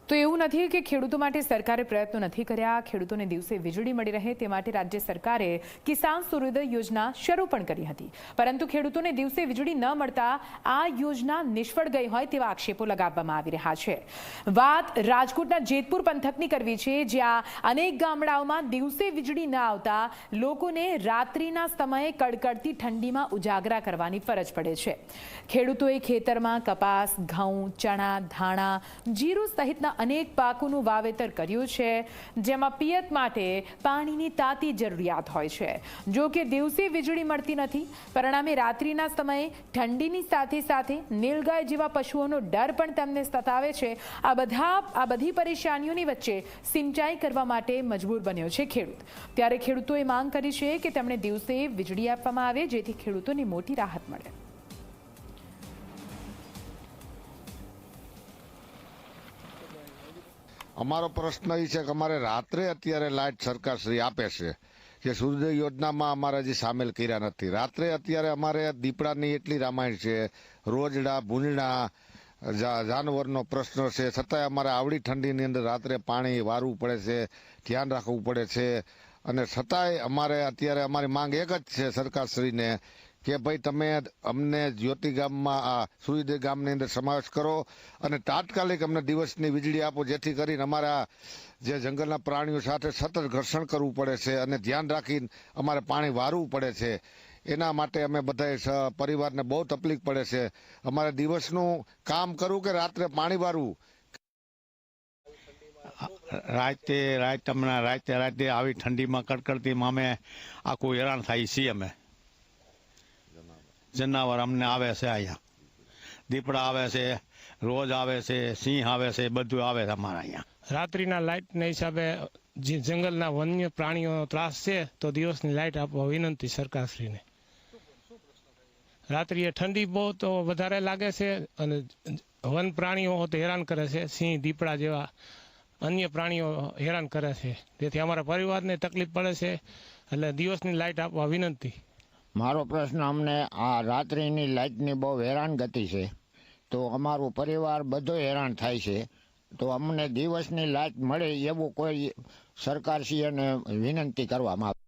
તો એવું નથી કે ખેડૂતો માટે સરકારે પ્રયત્નો નથી કર્યા। ખેડૂતોને દિવસે વીજળી મળી રહે તે માટે રાજ્ય સરકારે કિસાન સૂર્યોદય યોજના શરૂ પણ કરી હતી, પરંતુ ખેડૂતોને દિવસે વીજળી ન મળતા આ યોજના નિષ્ફળ ગઈ હોય તેવા આક્ષેપો લગાવવામાં આવી રહ્યા છે। વાત રાજકોટના જેતપુર પંથકની કરવી છે, જ્યાં અનેક ગામડાઓમાં દિવસે વીજળી ન આવતા લોકોને રાત્રિના સમયે કડકડતી ઠંડીમાં ઉજાગરા કરવાની ફરજ પડે છે। ખેડૂતોએ ખેતરમાં કપાસ, ઘઉં, ચણા, ધાણા, જીરું સહિતના અનેક પાકોનું વાવેતર કર્યું છે, જેમાં પિયત માટે પાણીની તાતી જરૂરિયાત હોય છે। જો કે દિવસે વીજળી મળતી નથી, પરિણામે રાત્રિના સમયે ઠંડીની સાથે સાથે નીલગાય જેવા પશુઓનો ડર પણ તેમને સતાવે છે। આ બધી પરેશાનીઓની વચ્ચે સિંચાઈ કરવા માટે મજબૂર બન્યો છે ખેડૂત। ત્યારે ખેડૂતોએ માંગ કરી છે કે તેમને દિવસે વીજળી આપવામાં આવે, જેથી ખેડૂતોને મોટી રાહત મળે। અમારો પ્રશ્ન એ છે કે અમારે રાત્રે અત્યારે લાઇટ સરકારશ્રી આપે છે, જે સૂર્યોદય યોજનામાં અમારે હજી સામેલ કર્યા નથી। રાત્રે અત્યારે અમારે દીપડાની એટલી રામાયણ છે, રોજડા, ભૂંજડા, જાનવરનો પ્રશ્ન છે, છતાંય અમારે આવડી ઠંડીની અંદર રાત્રે પાણી વારવું પડે છે, ધ્યાન રાખવું પડે છે। અને છતાંય અમારે અત્યારે અમારી માંગ એક જ છે સરકારશ્રીને કે ભાઈ તમે અમને જ્યોતિ ગામમાં આ સૂર્યોદય ગામની અંદર સમાવેશ કરો અને તાત્કાલિક અમને દિવસની વીજળી આપો, જેથી કરીને અમારા જે જંગલના પ્રાણીઓ સાથે સતત ઘર્ષણ કરવું પડે છે અને ધ્યાન રાખીને અમારે પાણી વારવું પડે છે। એના માટે અમે બધા પરિવારને બહુ તકલીફ પડે છે। અમારે દિવસનું કામ કરવું કે રાત્રે પાણી વારવું। રાતે આવી ઠંડીમાં કડકડતીમાં અમે આખું હેરાન થાય છીએ। અમે જનાવર અમને આવે છે, અહીંયા દીપડા આવે છે, રોજ આવે છે, સિંહ આવે છે, બધું આવે છે અમારા અહીંયા। રાત્રિના લાઇટના હિસાબે જે જંગલના વન્ય પ્રાણીઓનો ત્રાસ છે, તો દિવસની લાઇટ આપવા વિનંતી સરકારશ્રીને। રાત્રિએ ઠંડી બહુ તો વધારે લાગે છે અને વન પ્રાણીઓ તો હેરાન કરે છે, સિંહ, દીપડા જેવા અન્ય પ્રાણીઓ હેરાન કરે છે, જેથી અમારા પરિવારને તકલીફ પડે છે। એટલે દિવસની લાઇટ આપવા વિનંતી। મારો પ્રશ્ન, અમને આ રાત્રિની લાઇટની બહુ હેરાનગતિ છે, તો અમારું પરિવાર બધો હેરાન થાય છે, તો અમને દિવસની લાઇટ મળે એવું કોઈ સરકારશ્રીને વિનંતી કરવામાં આવે।